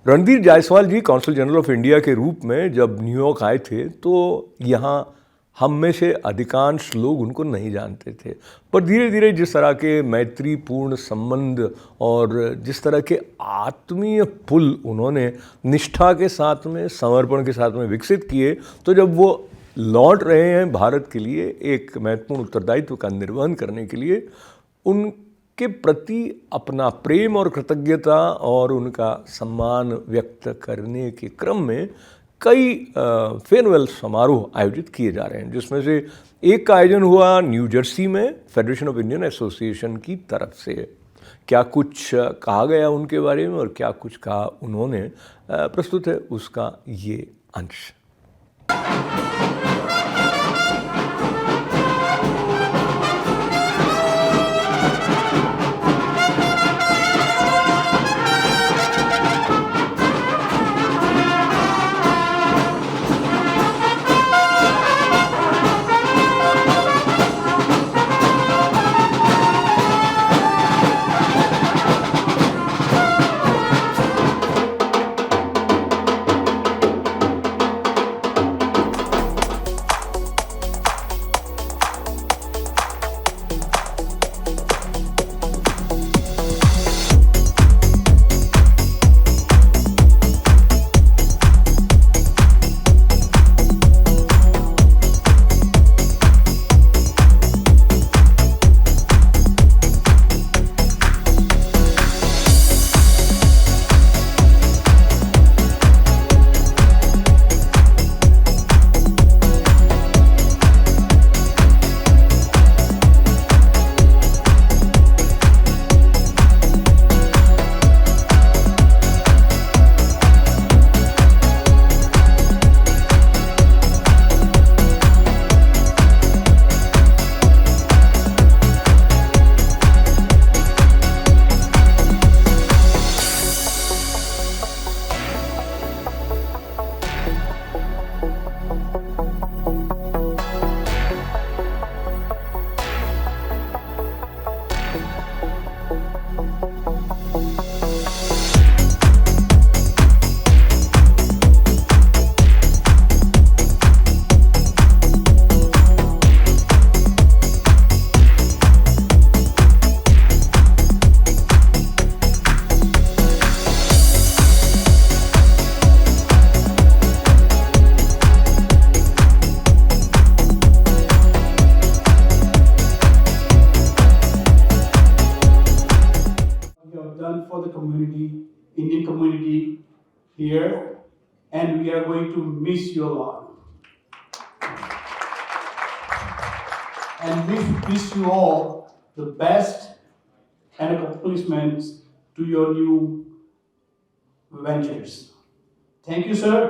Randhir Jaiswal ji consul general of India के रूप में जब न्यूयॉर्क आए थे तो यहाँ हम में से अधिकांश लोग उनको नहीं जानते थे, पर धीरे धीरे जिस तरह के मैत्रीपूर्ण संबंध और जिस तरह के आत्मीय पुल उन्होंने निष्ठा के साथ में, समर्पण के साथ में विकसित किए, तो जब वो लौट रहे हैं भारत के लिए एक महत्वपूर्ण उत्तरदायित्व का निर्वहन करने के लिए, उनके प्रति अपना प्रेम और कृतज्ञता और उनका सम्मान व्यक्त करने के क्रम में कई फेयरवेल समारोह आयोजित किए जा रहे हैं, जिसमें से एक का आयोजन हुआ न्यू जर्सी में फेडरेशन ऑफ इंडियन एसोसिएशन की तरफ से। क्या कुछ कहा गया उनके बारे में और क्या कुछ कहा उन्होंने, प्रस्तुत है उसका ये अंश। For the community, Indian community here, and we are going to miss you a lot. And we wish you all the best and accomplishments to your new ventures. Thank you, sir,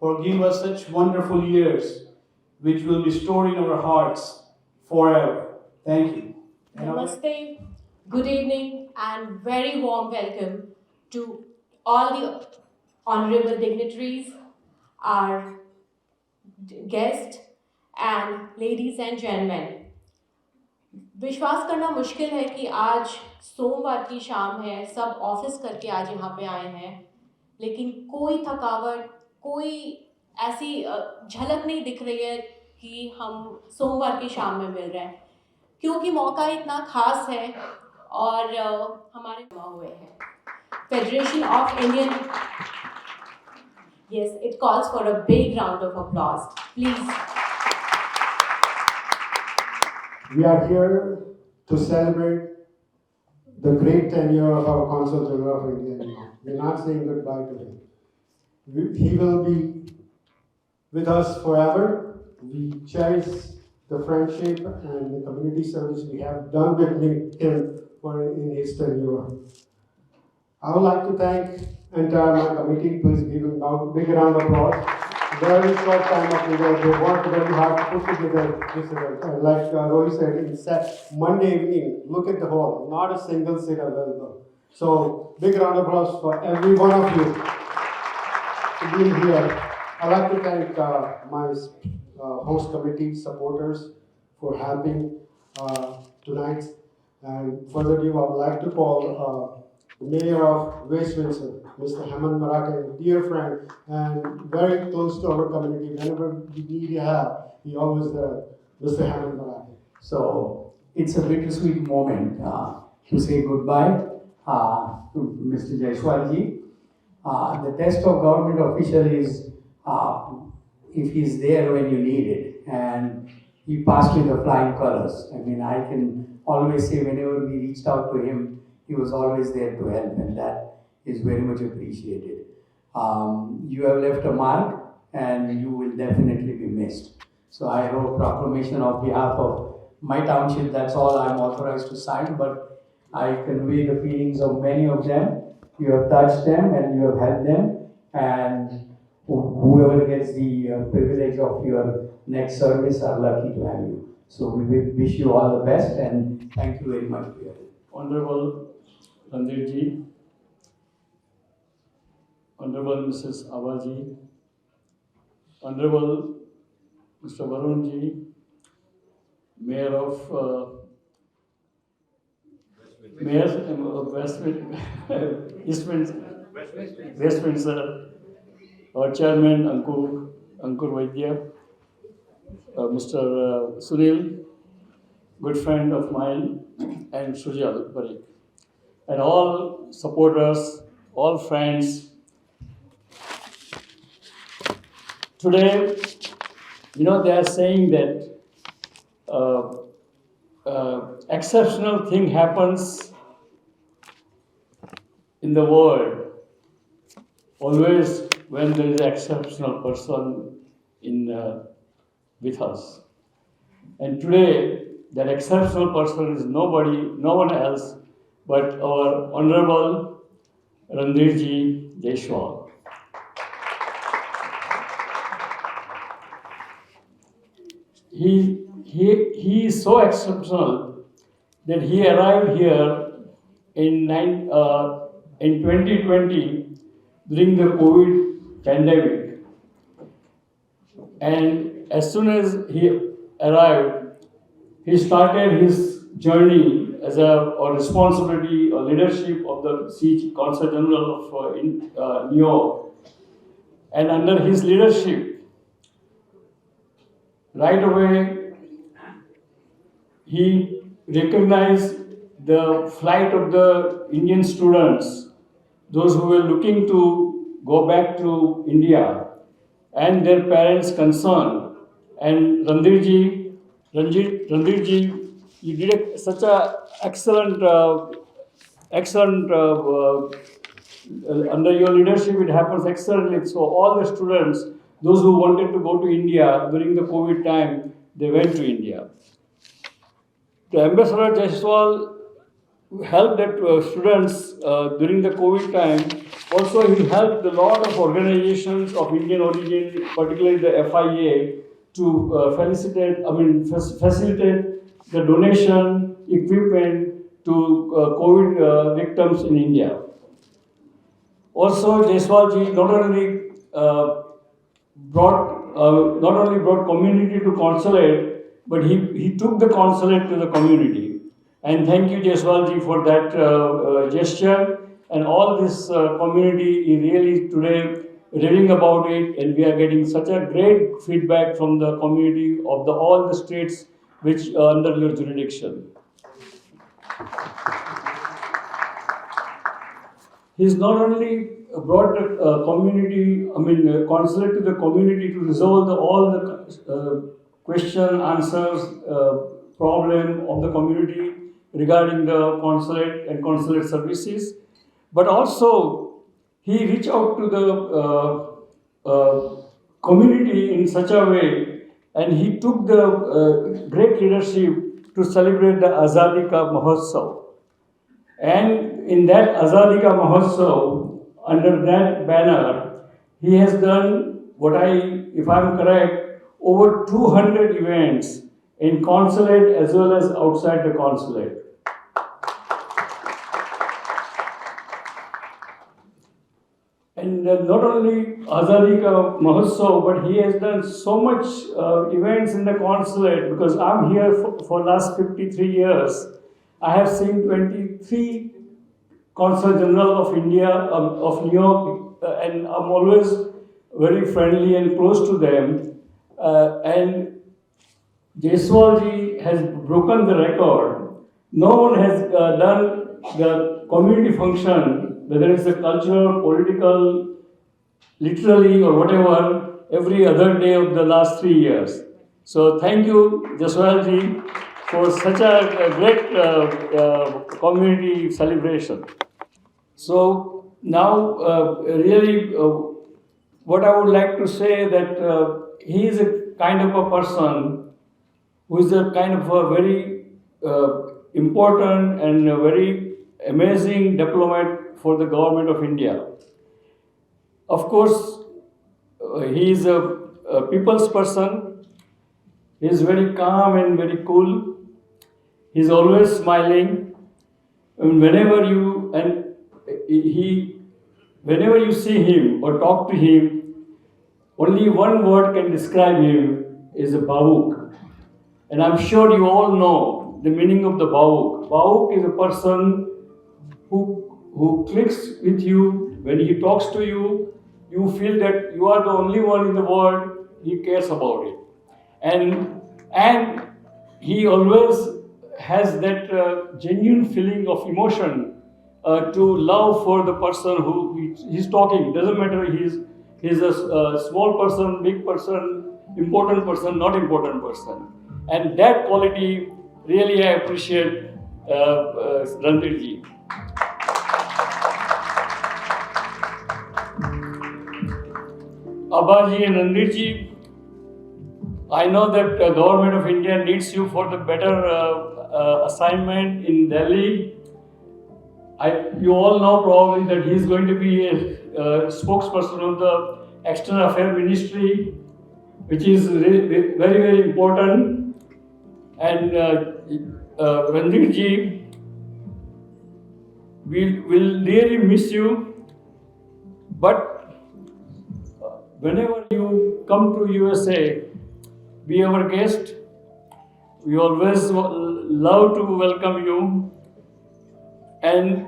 for giving us such wonderful years, which will be stored in our hearts forever. Thank you. Namaste, good evening, and very warm welcome to all the honorable dignitaries, our guests, and ladies and gentlemen. विश्वास करना मुश्किल है कि आज सोमवार की शाम है, सब ऑफिस करके आज यहाँ पे आए हैं, लेकिन कोई थकावट, कोई ऐसी झलक नहीं दिख रही है कि हम सोमवार की शाम में मिल रहे हैं, क्योंकि मौका इतना खास है और हमारे जमा हुए हैं। Federation of Indian, yes, it calls for a big round of applause, please. We are here to celebrate the great tenure of our Consul General of India. We're not saying goodbye to him. He will be with us forever. We cherish the friendship and the community service we have done with him in his tenure. I would like to thank entire my committee. Please give him a big round of applause. Very short time of event. They worked very hard to put together this event. Like Rohit said, it's Monday evening. Look at the hall. Not a single seat available. So big round of applause for every one of you to be here. I'd like to thank my host committee supporters for helping tonight. And further ado, I would like to call the Mayor of Westminster, Mr. Hemant Marake, dear friend, and very close to our community. Whenever we need help, he always there, Mr. Hemant Marake. So it's a bittersweet moment to say goodbye to Mr. Jaiswal ji. The test of government official is if he's there when you need it, and he passed with the flying colors. I mean, I can always say whenever we reached out to him, he was always there to help, and that is very much appreciated. You have left a mark, and you will definitely be missed. So I have a proclamation on behalf of my township. That's all I'm authorized to sign, but I convey the feelings of many of them. You have touched them and you have helped them, and whoever gets the privilege of your next service are lucky to have you. So we wish you all the best, and thank you very much for your help. Honorable Randhir ji, Honorable Mrs. Abaji, Honorable Mr. Varun ji, Mayor of Westminster, our Chairman Ankur Vaidya, Mr. Sunil, good friend of mine, and Sujal Barik, and all supporters, all friends. Today, they are saying that exceptional thing happens in the world always when there is an exceptional person with us. And today, that exceptional person is no one else but our Honorable Randhir Jaiswal. He is so exceptional that he arrived here in 2020 during the COVID pandemic. And as soon as he arrived, he started his journey as a responsibility or leadership of the Consul General of New York. And under his leadership, right away, he recognized the flight of the Indian students, those who were looking to go back to India, and their parents' concern. And Randhir ji, you did such a excellent, under your leadership, it happens excellently. So all the students, those who wanted to go to India during the COVID time, they went to India. The Ambassador Jaiswal helped that students during the COVID time. Also, he helped a lot of organizations of Indian origin, particularly the FIA, to facilitate the donation equipment to COVID victims in India. Also, Jaiswal ji not only brought community to consulate, but he took the consulate to the community. And thank you, Jaiswal ji, for that gesture. And all this community is really today raving about it, and we are getting such a great feedback from the community of all the states which are under your jurisdiction. He's not only brought the consulate to the community to resolve all the question, answers, problem of the community regarding the consulate and consulate services, but also he reached out to the community in such a way, and he took the great leadership to celebrate the Azadi Ka Mahotsav. And in that Azadi Ka Mahotsav, under that banner, he has done if I'm correct, over 200 events in consulate as well as outside the consulate. And not only Azadi Ka Mahotsav, but he has done so much events in the consulate, because I'm here for last 53 years. I have seen 23 Consul General of India of New York, and I'm always very friendly and close to them. And Jaiswal ji has broken the record. No one has done the community function, whether it's a cultural, political, literally or whatever, every other day of the last 3 years. So thank you, Jaiswal ji, for such a great community celebration. So now, really, what I would like to say that he is a kind of a person who is a kind of a very important and a very amazing diplomat for the government of India. Of course, he is a people's person. He is very calm and very cool. He is always smiling. And he, whenever you see him or talk to him, only one word can describe him is a bhavuk. And I'm sure you all know the meaning of the bhavuk. Bhavuk is a person who clicks with you. When he talks to you, you feel that you are the only one in the world he cares about it. And he always has that genuine feeling of emotion to love for the person who he's talking. Doesn't matter he's a small person, big person, important person, not important person. And that quality really I appreciate Randhir ji. Abbaji and Randhir ji, I know that the government of India needs you for the better assignment in Delhi. You all know probably that he is going to be a spokesperson of the External Affairs Ministry, which is very, very important. And Randhir ji, we will really miss you. But whenever you come to USA, be our guest. We always love to welcome you. And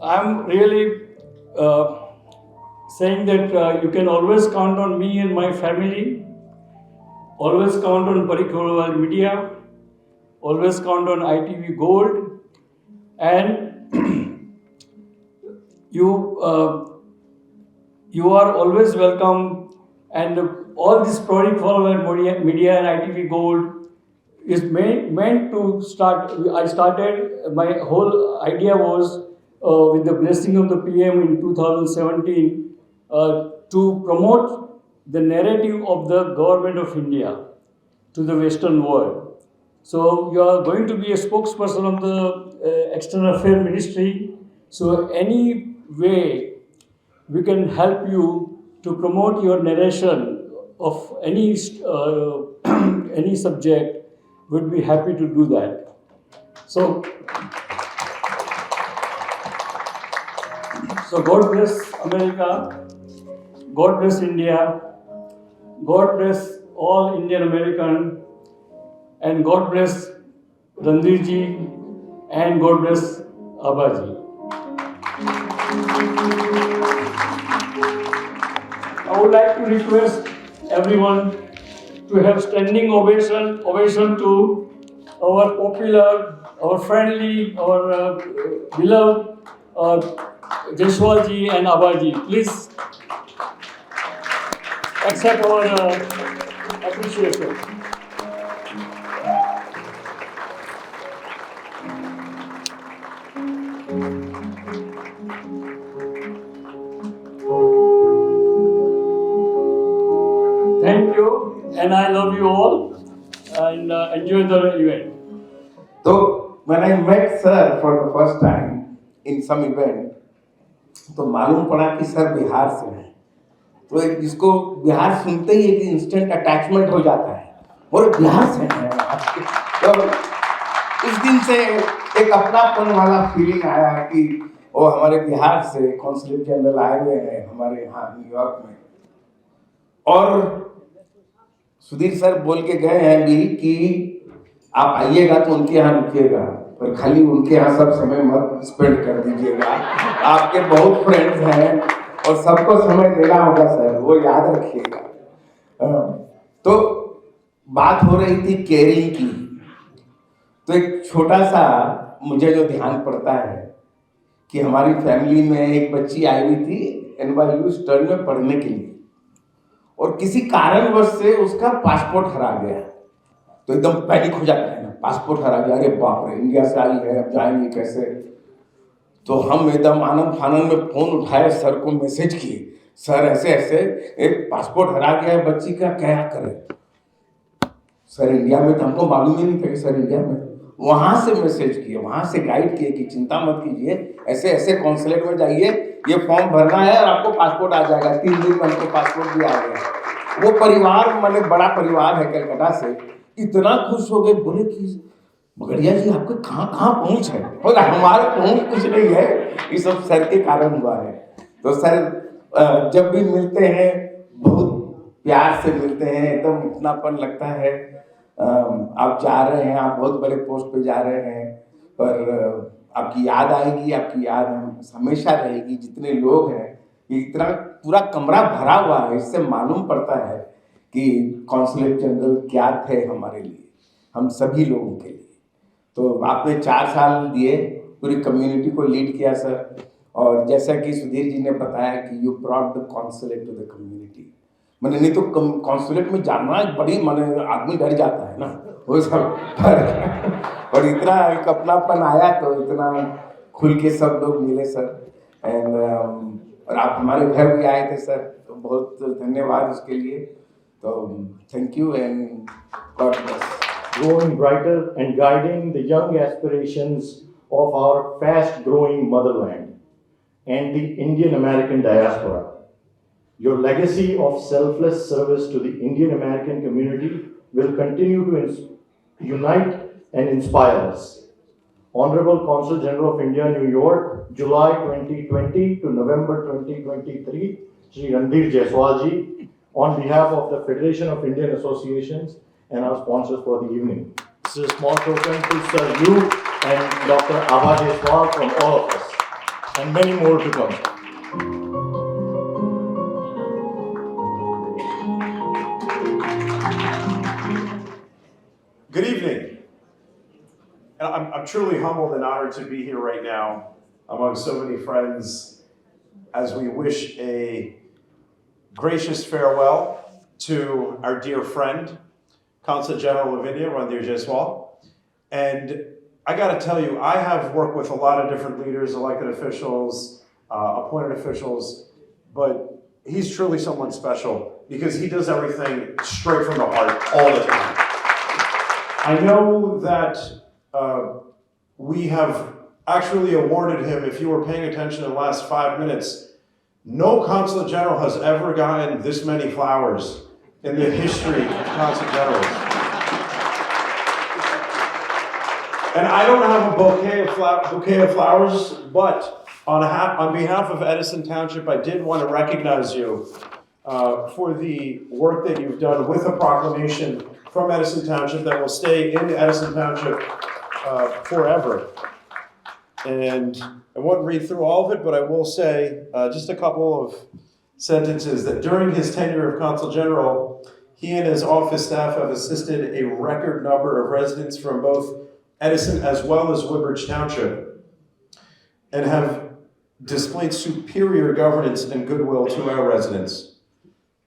I'm really saying that you can always count on me and my family. Always count on Parikh Media. Always count on ITV Gold. And you are always welcome. And all this Parikh Media and ITV Gold is meant to start. I started, my whole idea was with the blessing of the PM in 2017 to promote the narrative of the government of India to the Western world. So you are going to be a spokesperson of the External Affairs Ministry. So any way we can help you to promote your narration of any any subject, would be happy to do that. So God bless America, God bless India, God bless all Indian American, and God bless Randhir ji, and God bless Abbaji. I would like to request everyone to have standing ovation to our popular, our friendly, our beloved Jaiswal ji and Abbaji. Please accept our appreciation. Thank you, and I love you all, and enjoy the event. So when I met sir for the first time in some event, तो मालूम पड़ा कि sir Bihar से हैं. तो एक जिसको बिहार सुनते ही एक इंस्टेंट अटैचमेंट हो जाता है, और बिहार से हैं. तो उस दिन से एक अपनापन वाला फीलिंग आया कि वो हमारे बिहार से कॉन्सुलेट जनरल आए हुए हैं हमारे यहाँ न्यूयॉर्क में. और सुधीर सर बोल के गए हैं भी कि आप आइएगा तो उनके यहाँ रुकिएगा. पर खाली उनके यहाँ सब समय मत स्पेंड कर दीजिएगा, आपके बहुत फ्रेंड्स हैं और सबको समय देना होगा सर, वो याद रखिएगा। तो बात हो रही थी केयरिंग की, तो एक छोटा सा मुझे जो ध्यान पड़ता है कि हमारी फैमिली में एक बच्ची आई हुई थी NYU स्टर्न में पढ़ने के लिए, और किसी कारणवश से उसका पासपोर्ट हरा गया। तो एकदम पैनिक हो जाता है ना, पासपोर्ट हरा गया, अरे बाप रे, इंडिया से आई है, अब जाएंगे कैसे। तो हम एकदम आनंद फानंद में फोन उठाए, सर को मैसेज किए, सर ऐसे ऐसे एक पासपोर्ट हरा गया है बच्ची का, क्या करें। सर इंडिया में, तो हमको मालूम ही नहीं था कि सर इंडिया में। वहां से मैसेज किए, वहां से गाइड किए कि चिंता मत कीजिए, ऐसे ऐसे कॉन्सुलेट में जाइए, ये फॉर्म भरना है और आपको पासपोर्ट आ जाएगा। 3 दिन में हमको पासपोर्ट भी आ गया। वो परिवार, मैंने बड़ा परिवार है कलकत्ता से, इतना खुश हो गए, बोले कि मगड़िया जी आपके कहाँ कहाँ पहुँच है। बोला हमारे पहुँच कुछ नहीं है, ये सब सर के कारण हुआ है। तो सर जब भी मिलते हैं बहुत प्यार से मिलते हैं, एकदम अपनापन लगता है। आप जा रहे हैं, आप बहुत बड़े पोस्ट पे जा रहे हैं, पर आपकी याद आएगी, आपकी याद हमेशा रहेगी। जितने लोग हैं, इतना पूरा कमरा भरा हुआ है, इससे मालूम पड़ता है कि कॉन्सुलेट जनरल क्या थे हमारे लिए, हम सभी लोगों के लिए। तो आपने 4 साल दिए, पूरी कम्युनिटी को लीड किया सर, और जैसा कि सुधीर जी ने बताया कि you brought the consulate to the community. मैंने नहीं तो कॉन्सुलेट में जाना एक बड़ी, मैंने आदमी डर जाता है ना वो सब, पर इतना एक अपनापन आया, तो इतना खुल के सब लोग मिले सर। एंड और आप हमारे घर भी आए थे सर, तो बहुत धन्यवाद उसके लिए। तो thank you and God bless. Growing brighter and guiding the young aspirations of our fast-growing motherland and the Indian American diaspora. Your legacy of selfless service to the Indian American community will continue to unite and inspire us. Honorable Consul General of India, New York, July 2020 to November 2023, Shri Randhir Jaiswal ji, on behalf of the Federation of Indian Associations and our sponsors for the evening. This is a small token to Sir you and Dr. Abha Jaiswal from all of us, and many more to come. Good evening. I'm truly humbled and honored to be here right now among so many friends as we wish a gracious farewell to our dear friend, Consul General of India, Randhir Jaiswal. And I got to tell you, I have worked with a lot of different leaders, elected officials, appointed officials, but he's truly someone special because he does everything straight from the heart all the time. I know that we have actually awarded him, if you were paying attention in the last 5 minutes, no Consulate General has ever gotten this many flowers in the history of Consul Generals. And I don't have a bouquet of flowers, but on behalf of Edison Township, I did want to recognize you for the work that you've done with a proclamation from Edison Township that will stay in Edison Township forever. And I won't read through all of it, but I will say just a couple of sentences that during his tenure of Consul General, he and his office staff have assisted a record number of residents from both Edison as well as Woodbridge Township and have displayed superior governance and goodwill to our residents.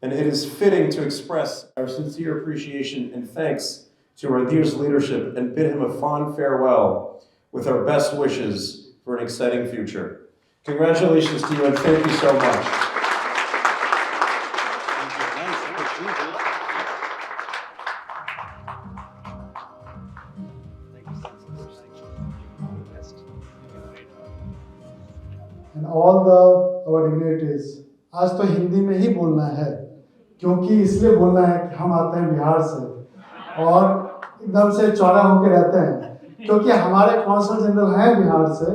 And it is fitting to express our sincere appreciation and thanks to Randhir's leadership and bid him a fond farewell with our best wishes for an exciting future. Congratulations to you and thank you so much. And all our dignitaries, आज तो हिंदी में ही बोलना है, क्योंकि इसलिए बोलना है कि हम आते हैं बिहार से और एकदम से चौड़ा होकर रहते हैं, क्योंकि हमारे कॉन्सल जनरल हैं बिहार से,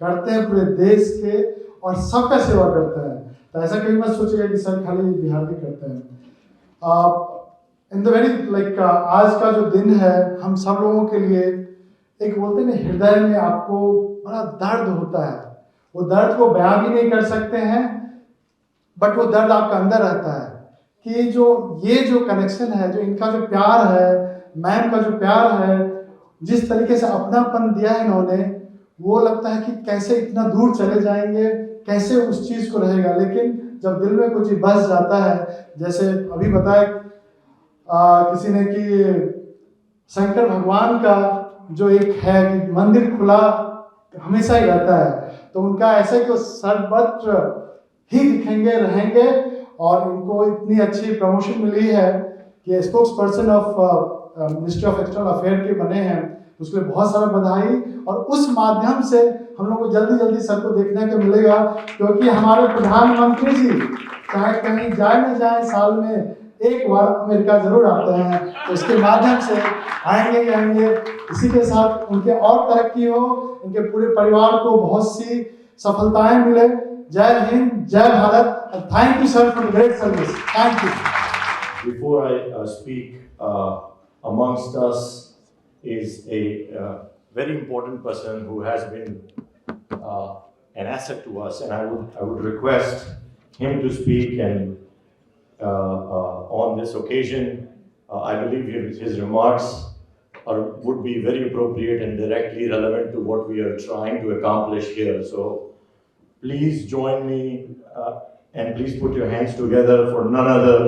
करते हैं पूरे देश के और सबका सेवा करते हैं। तो ऐसा कहीं मत सोचिएगा कि सर खाली बिहार के करते हैं। इन द वेरी आज का जो दिन है हम सब लोगों के लिए एक बोलते हैं ना, हृदय में आपको बड़ा दर्द होता है, वो दर्द को बयां भी नहीं कर सकते हैं, बट वो दर्द आपका अंदर रहता है कि ये जो कनेक्शन है, जो इनका जो प्यार है, मैम का जो प्यार है, जिस तरीके से अपनापन दिया है इन्होंने, वो लगता है कि कैसे इतना दूर चले जाएंगे, कैसे उस चीज को रहेगा। लेकिन जब दिल में कुछ बस जाता है, जैसे अभी बताया किसी ने कि शंकर भगवान का जो एक है कि मंदिर खुला हमेशा ही रहता है, तो उनका ऐसे कि सर्वत्र ही दिखेंगे, रहेंगे। और इनको इतनी अच्छी प्रमोशन मिली है कि spokes person of ministry of external affair के बने हैं, तो उसके लिए बहुत सारा बधाई। और उस माध्यम से हम लोग को जल्दी जल्दी सर को देखने को मिलेगा, क्योंकि हमारे प्रधानमंत्री जी चाहे कहीं जाए न जाए, साल में एक बार अमेरिका जरूर आते हैं, तो इसके माध्यम से आएंगे ही आएंगे। इसी के साथ उनके और तरक्की हो, उनके पूरे परिवार को बहुत सी सफलताएं मिले। जय हिंद, जय Bharat. Thank you sir for great service. Thank you. Before I speak, amongst us is a very important person who has been an asset to us, and I would request him to speak and on this occasion. I believe his remarks would be very appropriate and directly relevant to what we are trying to accomplish here. So please join me and please put your hands together for none other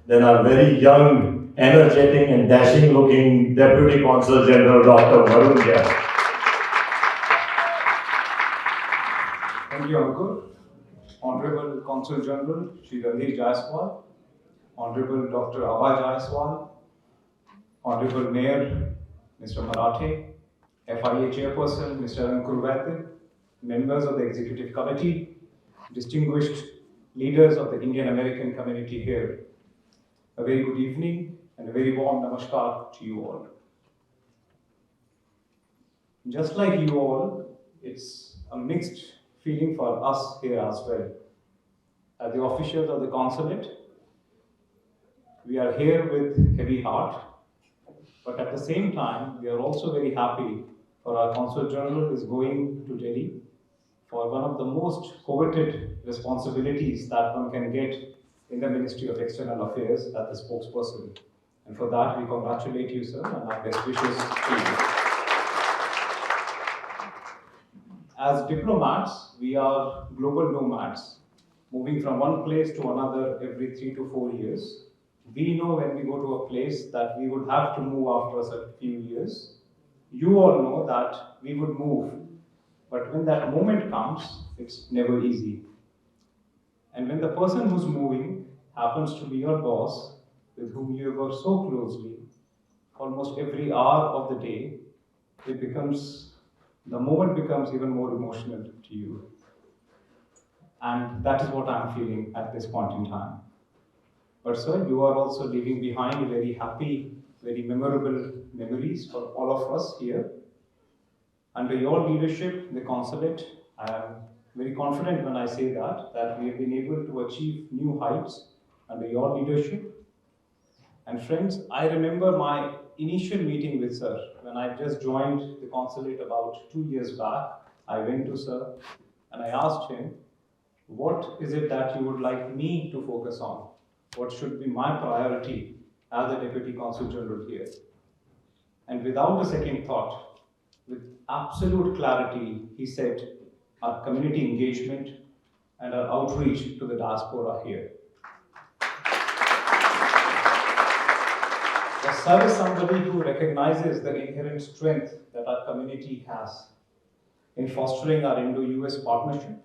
than our very young, energetic and dashing looking Deputy Consul General Dr. Varun Jaiswal. Thank you, Uncle. Honorable Consul General Shri Randhir Jaiswal, Honorable Dr. Abhay Jaiswal, Honorable Mayor Mr. Marathe, FIA Chairperson Mr. Ankur Vaidya, members of the Executive Committee, distinguished leaders of the Indian American community here, a very good evening and a very warm namaskar to you all. Just like you all, it's a mixed feeling for us here as well. As the officials of the consulate, we are here with heavy heart, but at the same time, we are also very happy for our Consul General is going to Delhi for one of the most coveted responsibilities that one can get in the Ministry of External Affairs as the spokesperson. And for that, we congratulate you, sir, and our best wishes to you. As diplomats, we are global nomads, moving from one place to another every 3 to 4 years. We know when we go to a place that we would have to move after a few years. You all know that we would move, but when that moment comes, it's never easy. And when the person who's moving happens to be your boss, with whom you work so closely, almost every hour of the day, the moment becomes even more emotional to you. And that is what I'm feeling at this point in time. But sir, you are also leaving behind very happy, very memorable memories for all of us here. Under your leadership, the consulate, I am very confident when I say that we have been able to achieve new heights under your leadership. And friends, I remember my initial meeting with sir when I just joined the consulate about 2 years back. I went to sir and I asked him, what is it that you would like me to focus on? What should be my priority as a Deputy Consul General here? And without a second thought, with absolute clarity, he said, our community engagement and our outreach to the diaspora here. The sir is somebody who recognizes the inherent strength that our community has in fostering our Indo-US partnership,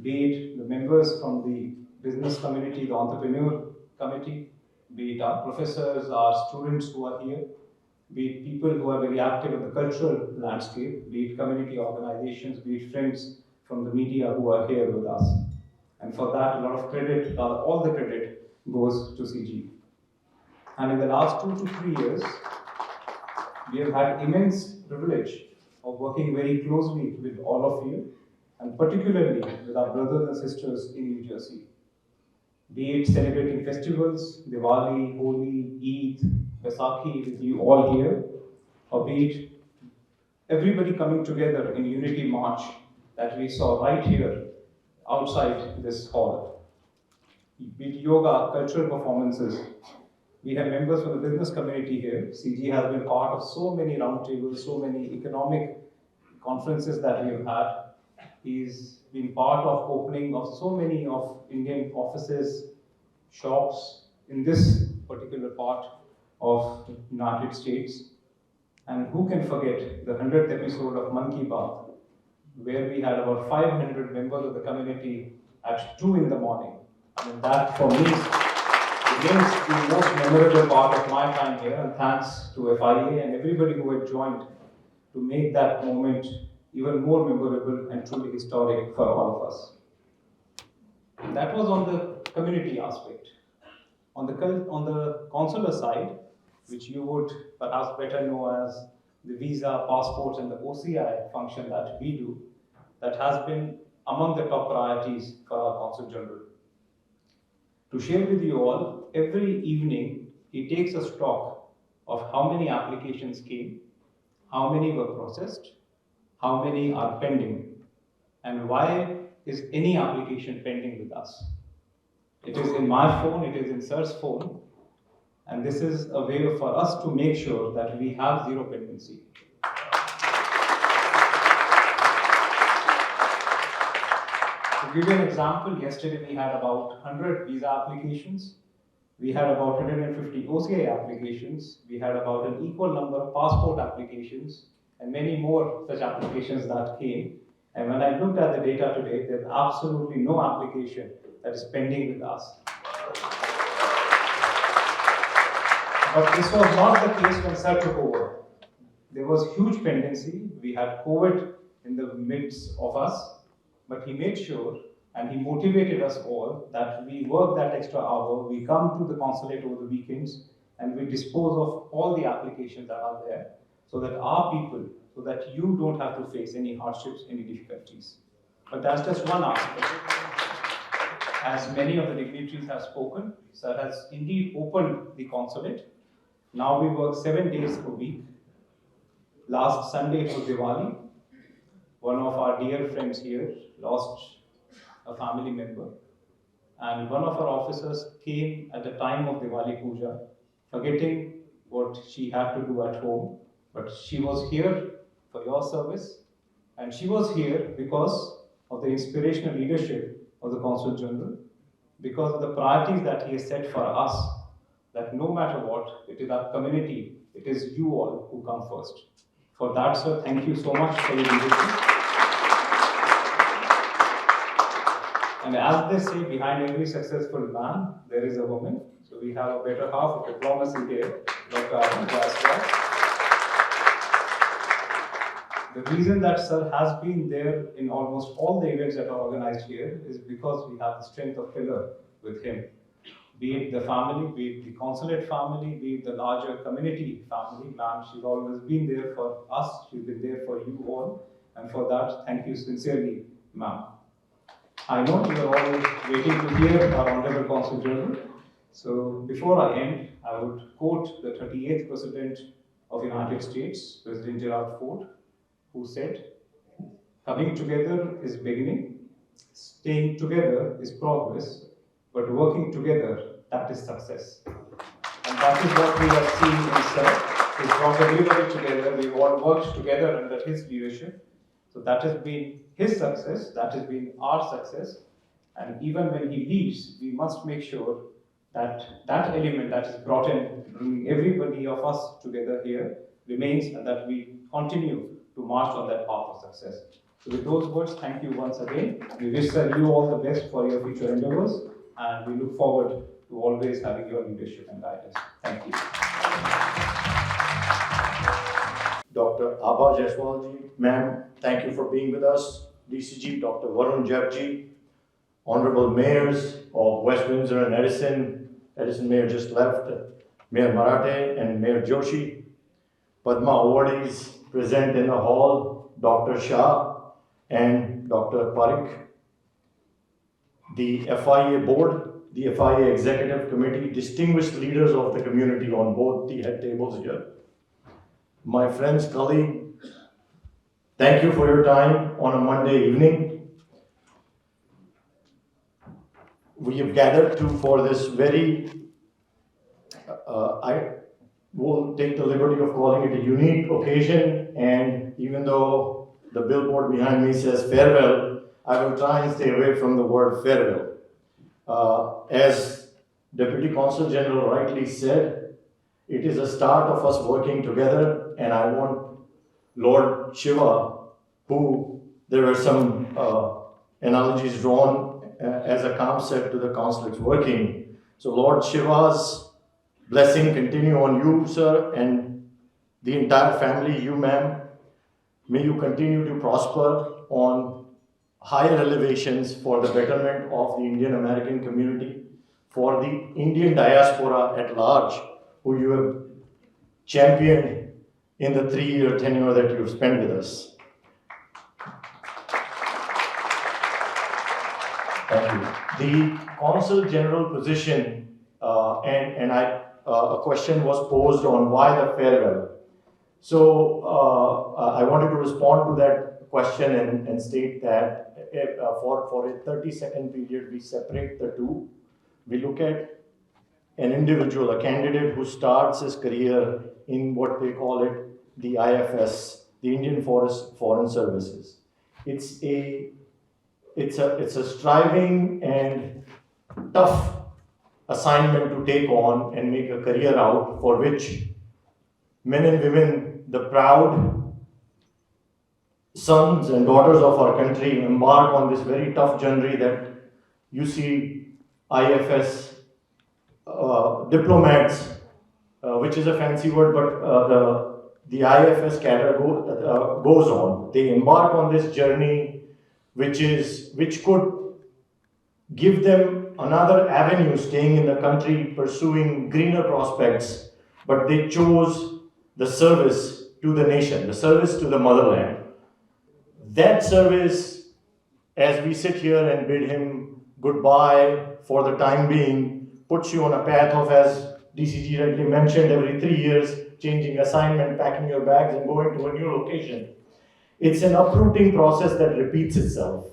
be it the members from the business community, the entrepreneur committee, be it our professors, our students who are here, be it people who are very active in the cultural landscape, be it community organizations, be it friends from the media who are here with us. And for that, a lot of credit, all the credit goes to CG. And in the last 2 to 3 years, we have had immense privilege of working very closely with all of you, and particularly with our brothers and sisters in New Jersey. Be it celebrating festivals, Diwali, Holi, Eid, Vaisakhi with you all here, or be it everybody coming together in unity march that we saw right here outside this hall. With yoga, cultural performances, we have members from the business community here. CG has been part of so many roundtables, so many economic conferences that we have had. He's been part of opening of so many of Indian offices, shops in this particular part of United States. And who can forget the 100th episode of Mann Ki Baat, where we had about 500 members of the community at 2 in the morning. I mean, that for me remains the most memorable part of my time here, and thanks to FIA and everybody who had joined to make that moment even more memorable and truly historic for all of us. That was on the community aspect. On the consular side, which you would perhaps better know as the visa, passports, and the OCI function that we do, that has been among the top priorities for our Consul General. To share with you all, every evening he takes a stock of how many applications came, how many were processed, how many are pending, and why is any application pending with us. It is in my phone, it is in Sir's phone, and this is a way for us to make sure that we have zero pendency. To give you an example, yesterday we had about 100 visa applications, we had about 150 OCI applications, we had about an equal number of passport applications, and many more such applications that came. And when I looked at the data today, there's absolutely no application that is pending with us. But this was not the case when Sir took over. There was huge pendency. We had COVID in the midst of us, but he made sure and he motivated us all that we work that extra hour, we come to the consulate over the weekends, and we dispose of all the applications that are there, so that our people, so that you don't have to face any hardships, any difficulties. But that's just one aspect. As many of the dignitaries have spoken, Sir has indeed opened the consulate. Now we work 7 days a week. Last Sunday it was Diwali. One of our dear friends here lost a family member, and one of our officers came at the time of Diwali Puja, forgetting what she had to do at home, but she was here for your service, and she was here because of the inspirational leadership of the Consul General, because of the priorities that he has set for us, that no matter what, it is our community, it is you all who come first. For that, sir, thank you so much for your leadership. And as they say, behind every successful man, there is a woman. So we have a better half of diplomacy here, Dr. Randhir Jaiswal. The reason that Sir has been there in almost all the events that are organized here is because we have the strength of pillar with him. Be it the family, be it the consulate family, be it the larger community family, ma'am, she's always been there for us, she's been there for you all, and for that, thank you sincerely, ma'am. I know you are all waiting to hear our Honorable Consul General. So before I end, I would quote the 38th President of the United States, President Gerald Ford, who said, "Coming together is beginning, staying together is progress, but working together, that is success." And that is what we have seen in Sir. He's brought everybody together, we've all worked together under his leadership. So that has been his success, that has been our success. And even when he leaves, we must make sure that that element that is brought in, bringing everybody of us together here, remains, and that we continue to march on that path of success. So with those words, thank you once again. We wish you all the best for your future endeavors, and we look forward to always having your leadership and guidance. Thank you. Dr. Abha Jaiswalji, ma'am, thank you for being with us. DCG, Dr. Varun Jagji, Honorable Mayors of West Windsor and Edison Mayor just left, Mayor Marathe and Mayor Joshi, Padma awardees present in the hall, Dr. Shah and Dr. Parikh, the FIA board, the FIA executive committee, distinguished leaders of the community on both the head tables here, my friends, colleagues, Thank you for your time on a Monday evening. We have gathered for this very, I will take the liberty of calling it a unique occasion, and even though the billboard behind me says farewell, I will try and stay away from the word farewell. As Deputy Consul General rightly said, it is a start of us working together, and I want Lord Shiva, who there were some analogies drawn as a concept to the consulate's working. So Lord Shiva's blessing continue on you, sir, and the entire family, you, ma'am. May you continue to prosper on higher elevations for the betterment of the Indian American community, for the Indian diaspora at large, who you have championed in the 3-year tenure that you have spent with us. Thank you. The Consul General position, a question was posed on why the farewell. So I wanted to respond to that question and state that for a 30-second period, we separate the two. We look at an individual, a candidate who starts his career in what they call it, the IFS, the Indian Foreign Services. It's a striving and tough assignment to take on and make a career out, for which men and women, the proud sons and daughters of our country, embark on this very tough journey that you see IFS diplomats, which is a fancy word, but the IFS cadre goes on. They embark on this journey, which could give them another avenue, staying in the country, pursuing greener prospects, but they chose the service to the nation, the service to the motherland. That service, as we sit here and bid him goodbye for the time being, puts you on a path of, as DCG rightly mentioned, every 3 years, changing assignment, packing your bags and going to a new location. It's an uprooting process that repeats itself.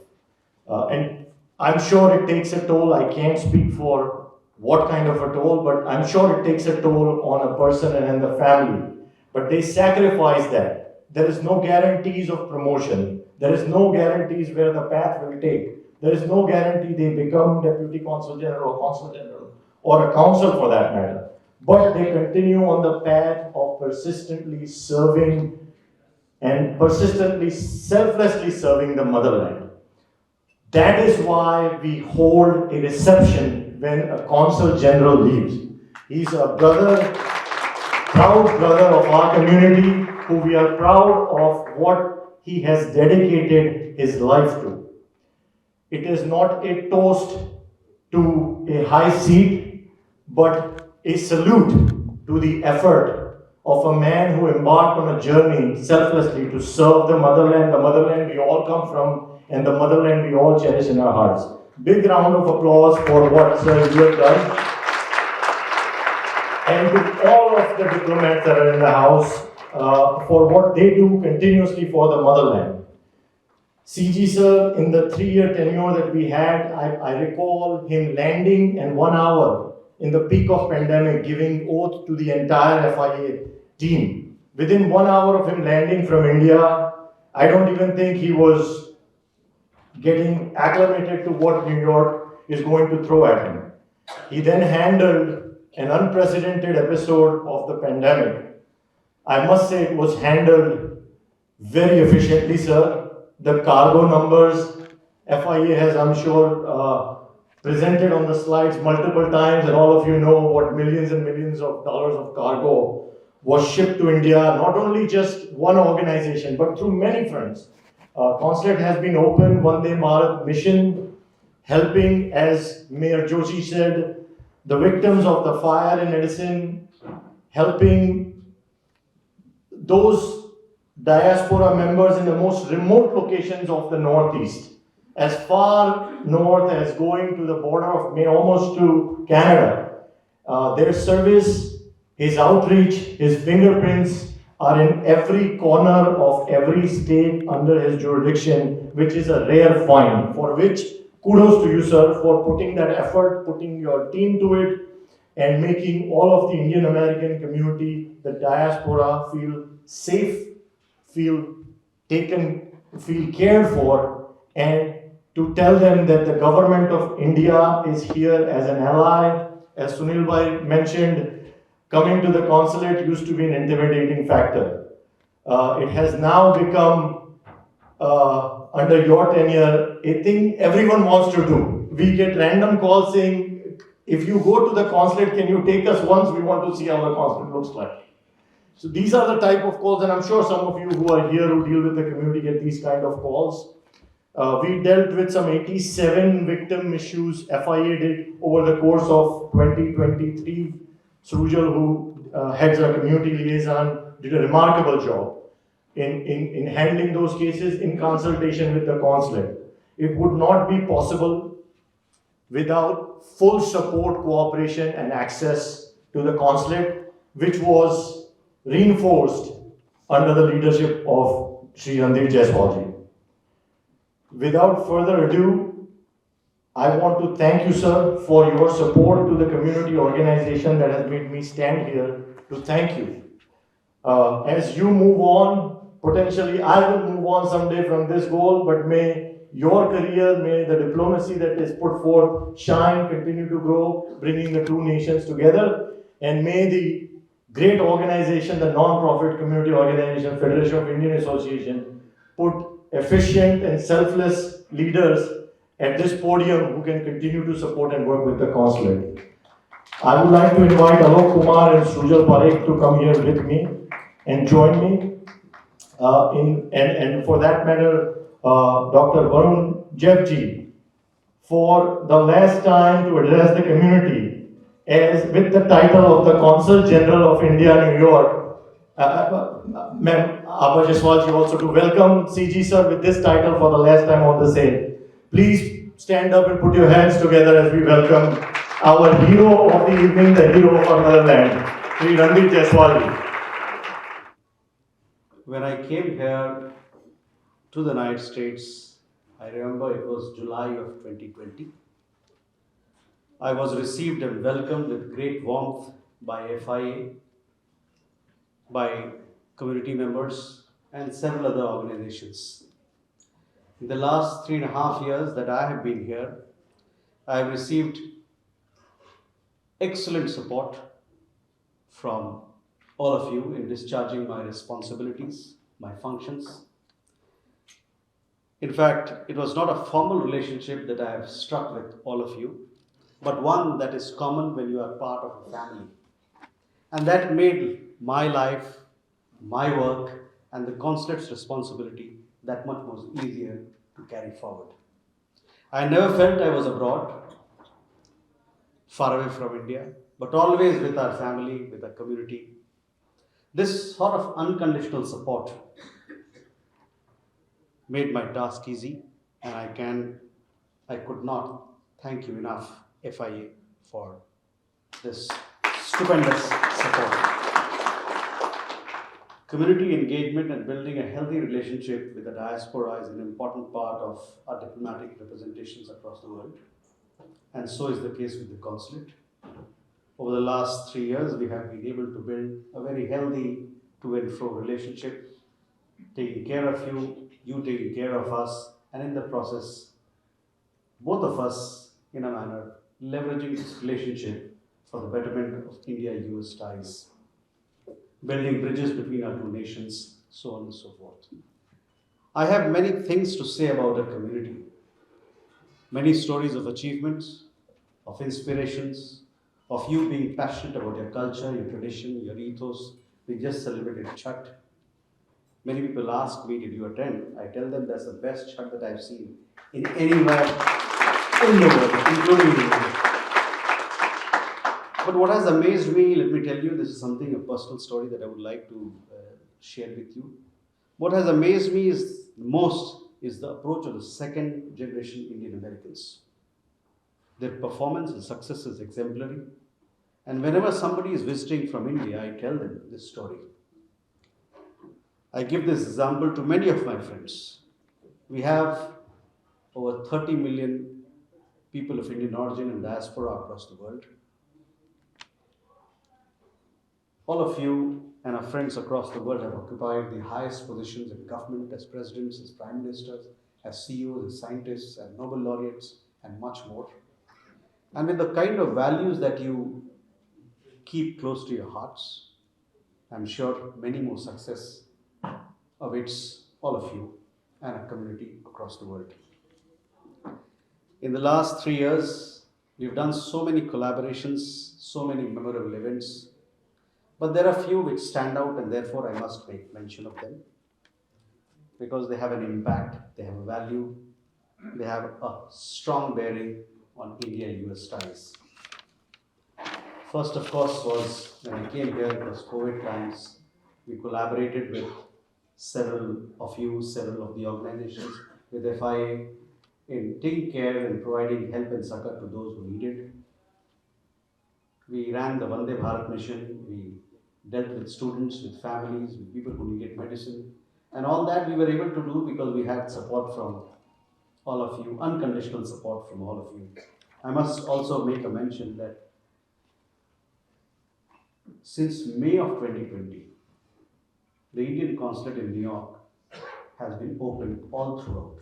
And I'm sure it takes a toll. I can't speak for what kind of a toll, but I'm sure it takes a toll on a person and the family. But they sacrifice that. There is no guarantees of promotion. There is no guarantees where the path will take. There is no guarantee they become Deputy Consul General or Consul General or a consul for that matter. But they continue on the path of persistently serving and persistently, selflessly serving the motherland. That is why we hold a reception when a Consul General leaves. He's a brother, proud brother of our community, who we are proud of what he has dedicated his life to. It is not a toast to a high seat, but a salute to the effort of a man who embarked on a journey selflessly to serve the motherland we all come from, and the motherland we all cherish in our hearts. Big round of applause for what Sir Randhir does. And to all of the diplomats that are in the house, for what they do continuously for the motherland. CG sir, in the 3-year tenure that we had, I recall him landing in 1 hour in the peak of pandemic, giving oath to the entire FIA team. Within 1 hour of him landing from India, I don't even think he was getting acclimated to what New York is going to throw at him. He then handled an unprecedented episode of the pandemic. I must say it was handled very efficiently, sir. The cargo numbers, FIA has, I'm sure, presented on the slides multiple times, and all of you know what millions and millions of dollars of cargo was shipped to India, not only just one organization, but through many fronts. Consulate has been open, Vande Bharat mission, helping, as Mayor Joshi said, the victims of the fire in Edison, helping those diaspora members in the most remote locations of the Northeast, as far north as going to the border of Maine, almost to Canada. Their service, his outreach, his fingerprints are in every corner of every state under his jurisdiction, which is a rare find, for which kudos to you, sir, for putting that effort, putting your team to it, and making all of the Indian American community, the diaspora, feel safe, feel taken, feel cared for, and to tell them that the government of India is here as an ally. As Sunil Bhai mentioned, coming to the consulate used to be an intimidating factor. It has now become, under your tenure, a thing everyone wants to do. We get random calls saying, if you go to the consulate, can you take us once? We want to see how the consulate looks like. So these are the type of calls, and I'm sure some of you who are here who deal with the community get these kind of calls. We dealt with some 87 victim issues FIA did over the course of 2023. Srujal, who heads our community liaison, did a remarkable job in handling those cases in consultation with the consulate. It would not be possible without full support, cooperation, and access to the consulate, which was reinforced under the leadership of Sri Randhir Jaiswal ji. Without further ado, I want to thank you, sir, for your support to the community organization that has made me stand here to thank you. As you move on, potentially I will move on someday from this goal, but may your career, may the diplomacy that is put forth shine, continue to grow, bringing the two nations together, and may the great organization, the non-profit community organization, Federation of Indian Association, put efficient and selfless leaders at this podium who can continue to support and work with the consulate. I would like to invite Alok Kumar and Sujal Parekh to come here with me and join me. And for that matter, Dr. Varun Jebji, for the last time to address the community as with the title of the Consul General of India, New York. Ma'am, Abha Jaiswal ji also to welcome CG sir with this title for the last time on the same. Please stand up and put your hands together as we welcome our hero of the evening, the hero of our motherland, Sri Randhir Jaiswal ji. When I came here to the United States, I remember it was July of 2020. I was received and welcomed with great warmth by FIA, by community members, and several other organizations. In the last 3.5 years that I have been here, I have received excellent support from all of you in discharging my responsibilities, my functions. In fact, it was not a formal relationship that I have struck with all of you, but one that is common when you are part of a family. And that made my life, my work, and the consulate's responsibility that much more easier to carry forward. I never felt I was abroad, far away from India, but always with our family, with our community. This sort of unconditional support made my task easy, and I could not thank you enough, FIA, for this stupendous support. Community engagement and building a healthy relationship with the diaspora is an important part of our diplomatic representations across the world, and so is the case with the consulate. Over the last 3 years, we have been able to build a very healthy to and fro relationship, taking care of you, you taking care of us, and in the process, both of us, in a manner, leveraging this relationship for the betterment of India-US ties, building bridges between our two nations, so on and so forth. I have many things to say about our community, many stories of achievements, of inspirations, of you being passionate about your culture, your tradition, your ethos. We just celebrated Chhath. Many people ask me, did you attend? I tell them that's the best Chhath that I've seen in anywhere in the world, including India. But what has amazed me, let me tell you, this is something, a personal story that I would like to share with you. What has amazed me is most is the approach of the second generation Indian Americans. Their performance and success is exemplary. And whenever somebody is visiting from India, I tell them this story. I give this example to many of my friends. We have over 30 million people of Indian origin and diaspora across the world. All of you and our friends across the world have occupied the highest positions in government as presidents, as prime ministers, as CEOs, as scientists, as Nobel laureates, and much more. And with the kind of values that you keep close to your hearts, I'm sure many more success awaits all of you and our community across the world. In the last 3 years, we've done so many collaborations, so many memorable events, but there are few which stand out, and therefore I must make mention of them because they have an impact, they have a value, they have a strong bearing on India-US ties. First, of course, was when I came here, it was COVID times. We collaborated with several of you, several of the organizations, with FIA in taking care and providing help and succor to those who needed. We ran the Vande Bharat mission. We dealt with students, with families, with people who needed medicine. And all that we were able to do because we had support from all of you, unconditional support from all of you. I must also make a mention that since May of 2020, the Indian consulate in New York has been open all throughout,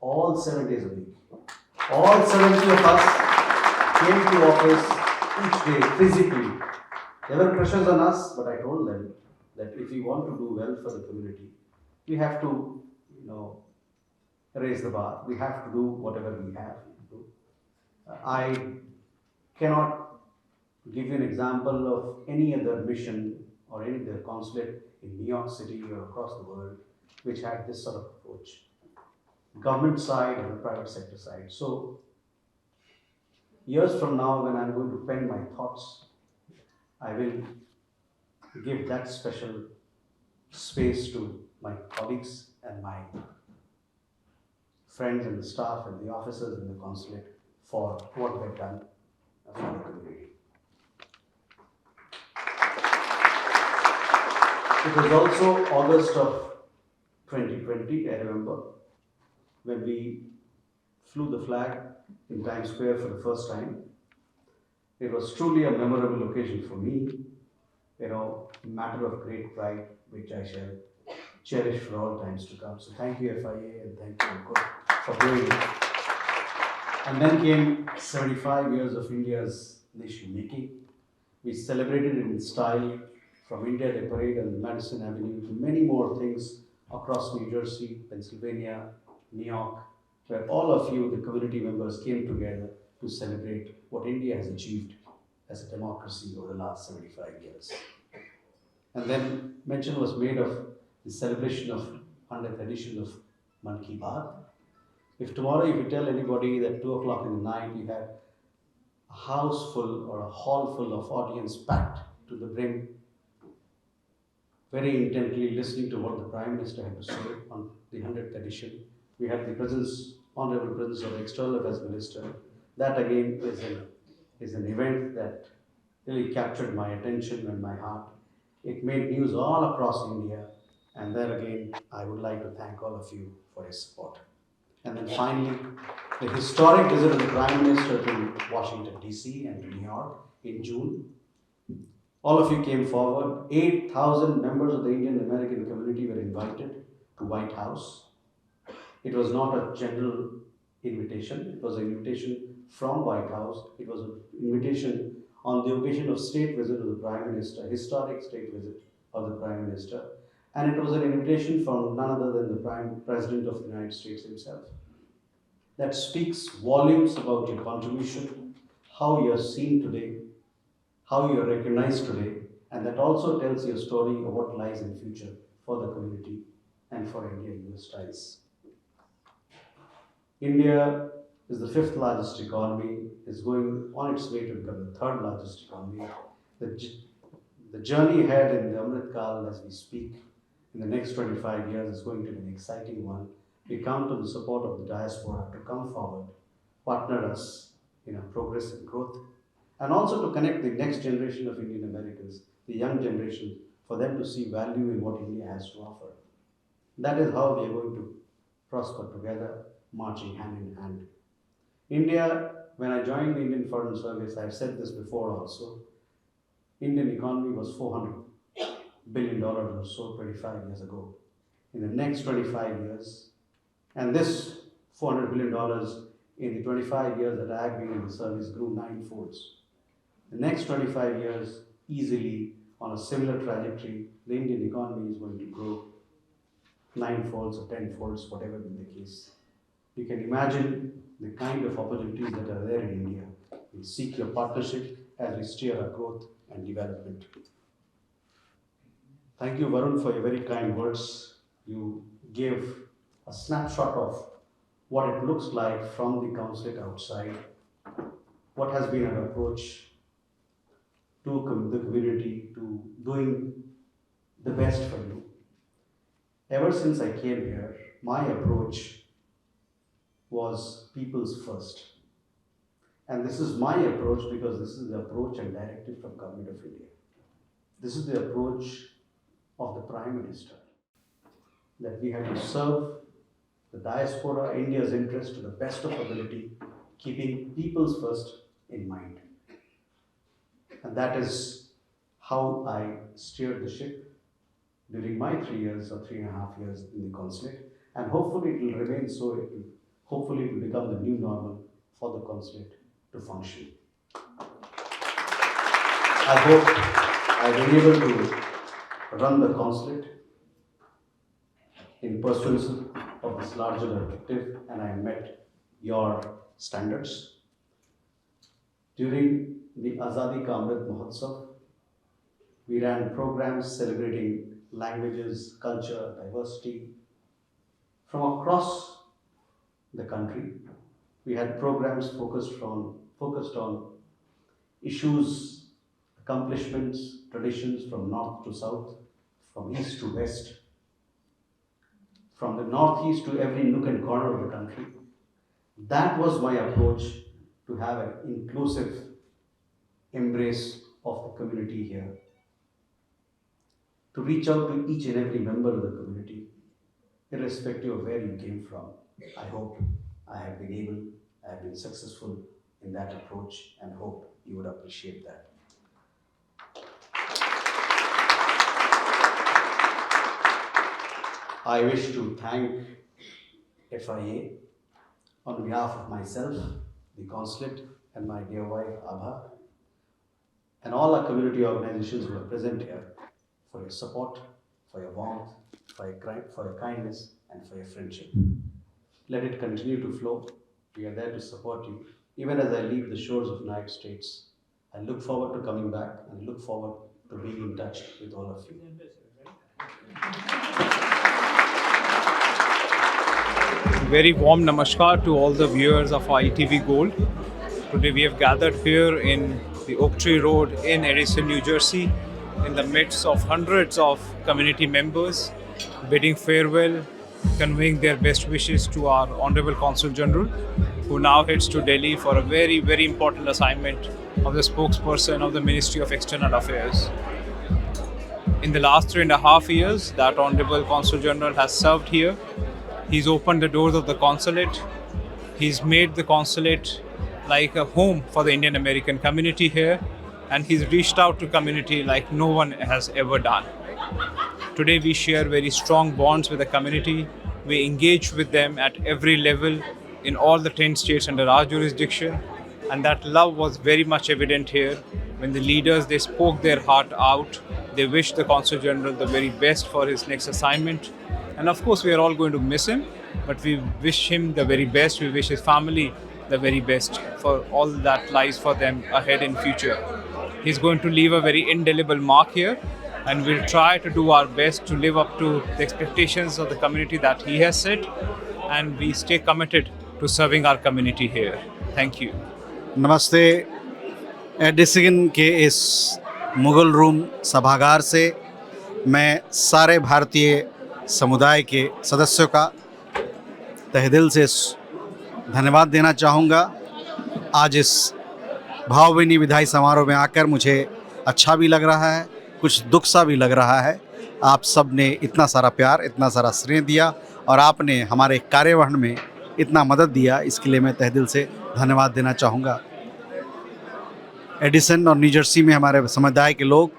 all 7 days a week. All 70 of us came to office each day physically. There were pressures on us, but I told them that if we want to do well for the community, we have to, raise the bar. We have to do whatever we have to do. I cannot give you an example of any other mission or any other consulate in New York City or across the world which had this sort of approach, government side and the private sector side. So years from now, when I'm going to pen my thoughts, I will give that special space to my colleagues and my friends and the staff and the officers in the consulate for what they've done for the community. It was also August of 2020, I remember, when we flew the flag in Times Square for the first time. It was truly a memorable occasion for me, a matter of great pride, which I shall cherish for all times to come. So thank you, FIA, and thank you, for doing it. And then came 75 years of India's nation making. We celebrated it in style, from India Day Parade and Madison Avenue to many more things across New Jersey, Pennsylvania, New York, where all of you, the community members, came together to celebrate what India has achieved as a democracy over the last 75 years. And then mention was made of the celebration of 100th edition of Man Ki Baat. If tomorrow you tell anybody that 2 o'clock in the night you had a house full or a hall full of audience packed to the brim, very intently listening to what the Prime Minister had to say on the 100th edition. We had the honorable presence of the External Affairs Minister. That again is an event that really captured my attention and my heart. It made news all across India. And there again, I would like to thank all of you for your support. And then finally, the historic visit of the Prime Minister to Washington, D.C. and to New York in June. All of you came forward. 8,000 members of the Indian American community were invited to White House. It was not a general invitation. It was an invitation from White House. It was an invitation on the occasion of state visit of the Prime Minister, historic state visit of the Prime Minister. And it was an invitation from none other than the President of the United States himself. That speaks volumes about your contribution, how you are seen today, how you are recognized today, and that also tells your story of what lies in future for the community and for India-US ties. India is the 5th largest economy, is going on its way to become the 3rd largest economy. The journey ahead in the Amrit Kal as we speak in the next 25 years is going to be an exciting one. We count on the support of the diaspora to come forward, partner us in our progress and growth, and also to connect the next generation of Indian Americans, the young generation, for them to see value in what India has to offer. That is how we are going to prosper together, marching hand in hand. India, when I joined the Indian Foreign Service, I've said this before also, Indian economy was $400 billion or so 25 years ago. In the next 25 years, and this $400 billion in the 25 years that I have been in the service grew 9-folds. The next 25 years, easily on a similar trajectory, the Indian economy is going to grow 9-folds or 10-folds, whatever be the case. You can imagine the kind of opportunities that are there in India. We seek your partnership as we steer our growth and development. Thank you, Varun, for your very kind words. You gave a snapshot of what it looks like from the consulate outside, what has been our approach to the community, to doing the best for you. Ever since I came here, my approach was people's first. And this is my approach because this is the approach and directive from Government of India. This is the approach of the Prime Minister, that we have to serve the diaspora, India's interest to the best of ability, keeping people's first in mind. And that is how I steered the ship during my 3 years or 3.5 years in the consulate. And hopefully it will remain so. Hopefully it will become the new normal for the consulate to function. I hope I've been able to run the consulate in pursuance of this larger objective, and I met your standards. During the Azadi Ka Amrit Mahotsav, we ran programs celebrating languages, culture, diversity from across the country. We had programs focused on issues, accomplishments, traditions from north to south, from east to west, from the northeast to every nook and corner of the country. That was my approach, to have an inclusive embrace of the community here, to reach out to each and every member of the community, irrespective of where you came from. I hope I have been successful in that approach, and hope you would appreciate that. I wish to thank FIA on behalf of myself, the consulate, and my dear wife Abha, and all our community organizations who are present here, for your support, for your warmth, for your kindness, and for your friendship. Let it continue to flow. We are there to support you. Even as I leave the shores of the United States, I look forward to coming back and look forward to being in touch with all of you. Very warm namaskar to all the viewers of ITV Gold. Today we have gathered here in the Oak Tree Road in Edison, New Jersey, in the midst of hundreds of community members, bidding farewell, conveying their best wishes to our Honorable Consul General, who now heads to Delhi for a very, very important assignment of the spokesperson of the Ministry of External Affairs. In the last 3.5 years, that Honorable Consul General has served here. He's opened the doors of the consulate. He's made the consulate like a home for the Indian American community here, and he's reached out to community like no one has ever done. Today we share very strong bonds with the community. We engage with them at every level in all the 10 states under our jurisdiction, and that love was very much evident here when the leaders, they spoke their heart out. They wished the Consul General the very best for his next assignment. And of course, we are all going to miss him, but we wish him the very best. We wish his family the very best for all that lies for them ahead in future. He's going to leave a very indelible mark here, and we'll try to do our best to live up to the expectations of the community that he has set, and we stay committed to serving our community here. Thank you. नमस्ते। Edison के इस Mughal room सभागार से मैं सारे भारतीय समुदाय के सदस्यों का तहे दिल से धन्यवाद देना चाहूँगा। आज इस भावभीनी विदाई समारोह में आकर मुझे अच्छा भी लग रहा है, कुछ दुख सा भी लग रहा है, आप सब ने इतना सारा प्यार, इतना सारा स्नेह दिया और आपने हमारे कार्यवहन में इतना मदद दिया, इसके लिए मैं तहे दिल से धन्यवाद देना चाहूँगा। एडिसन और न्यू जर्सी में हमारे समुदाय के लोग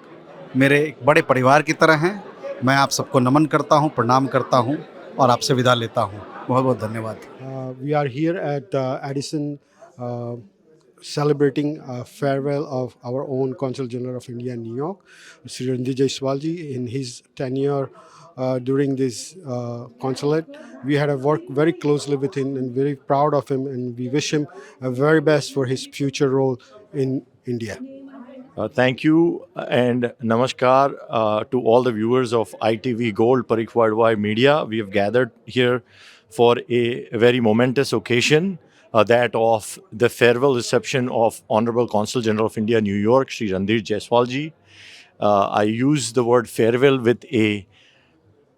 मेरे एक बड़े परिवार की तरह हैं। मैं आप सबको नमन करता हूँ, प्रणाम करता हूँ और आपसे विदा लेता हूँ। बहुत बहुत धन्यवाद। We are here at Addison celebrating a farewell of our own Consul General of India in New York, Sri Randhir Jaiswal ji, in his tenure during this consulate. We had worked very closely with him and very proud of him, and we wish him a very best for his future role in India. Thank you and namaskar to all the viewers of ITV Gold Parik Worldwide Media. We have gathered here for a very momentous occasion, that of the farewell reception of Honorable Consul General of India, New York, Sri Randhir Jaiswal ji. I use the word farewell with a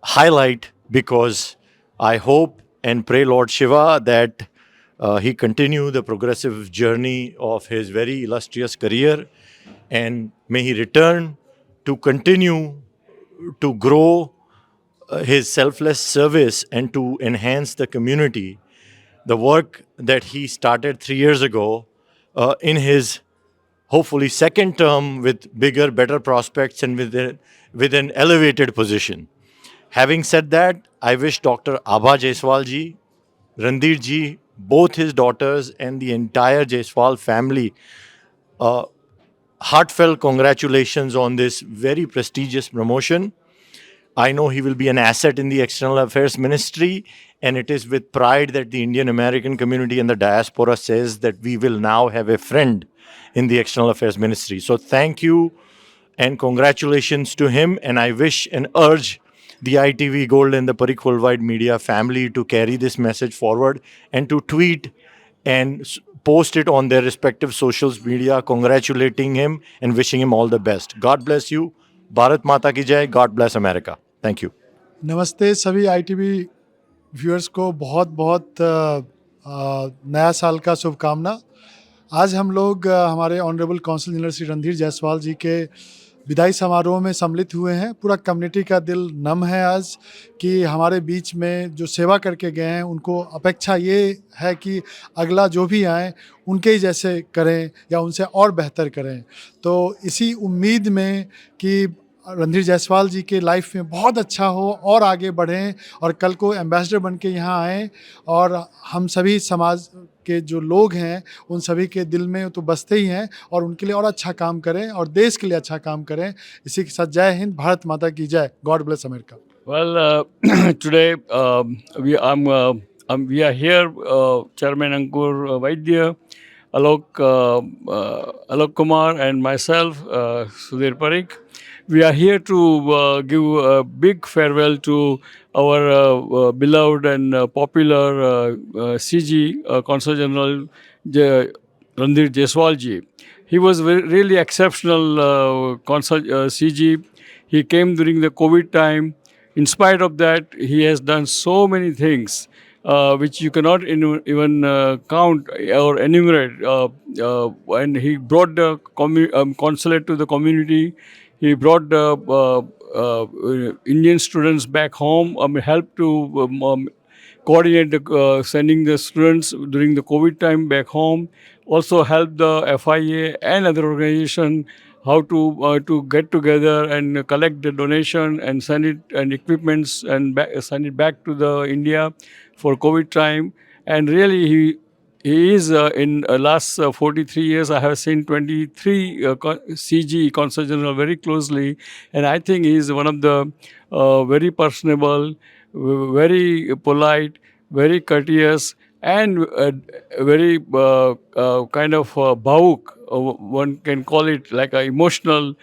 highlight because I hope and pray Lord Shiva that he continue the progressive journey of his very illustrious career, and may he return to continue to grow his selfless service and to enhance the community, the work that he started 3 years ago in his hopefully second term with bigger, better prospects and with an elevated position. Having said that, I wish Dr. Abha Jaiswal ji, Randhir ji, both his daughters and the entire Jaiswal family heartfelt congratulations on this very prestigious promotion. I know he will be an asset in the External Affairs Ministry, and it is with pride that the Indian American community and the diaspora says that we will now have a friend in the External Affairs Ministry. So thank you and congratulations to him, and I wish and urge the ITV Gold and the Parik Worldwide Media family to carry this message forward and to tweet and post it on their respective social media, congratulating him and wishing him all the best. God bless you. Bharat Mata ki jai. God bless America. Thank you. नमस्ते सभी ITV viewers को बहुत बहुत नया साल का शुभकामना। आज हम लोग हमारे honourable consul general Shri Randhir Jaiswal ji के विदाई समारोह में सम्मिलित हुए हैं। पूरा कम्युनिटी का दिल नम है आज कि हमारे बीच में जो सेवा करके गए हैं उनको अपेक्षा ये है कि अगला जो भी आए उनके ही जैसे करें या उनसे और बेहतर करें। तो इसी उम्मीद में कि रणधीर जायसवाल जी के लाइफ में बहुत अच्छा हो और आगे बढ़ें और कल को एम्बेसडर बन के यहाँ आएँ और हम सभी समाज के जो लोग हैं उन सभी के दिल में तो बसते ही हैं और उनके लिए और अच्छा काम करें और देश के लिए अच्छा काम करें। इसी के साथ जय हिंद, भारत माता की जय। God bless America. Well, today we are here, Chairman Ankur Vaidya, Alok Kumar, and myself, Sudhir Parikh. We are here to give a big farewell to our beloved and popular CG, Consul General Randhir Jaiswal ji. He was really exceptional CG. He came during the COVID time. In spite of that, he has done so many things which you cannot even count or enumerate. And he brought the consulate to the community. He brought the Indian students back home. Helped to coordinate the sending the students during the COVID time back home. Also helped the FIA and other organization how to get together and collect the donation and send it and equipments and send it back to the India for COVID time. And really he is in last 43 years, I have seen 23 CG, Consul General, very closely. And I think he is one of the very personable, very polite, very courteous, and very kind of bhawuk, one can call it like an emotional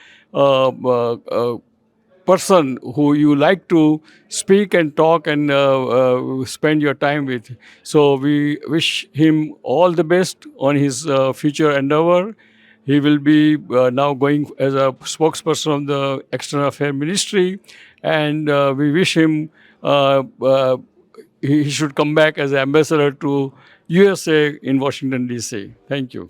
person who you like to speak and talk and spend your time with. So we wish him all the best on his future endeavor. He will be now going as a spokesperson of the External Affairs Ministry, and we wish him he should come back as an ambassador to USA in Washington, D.C. Thank you.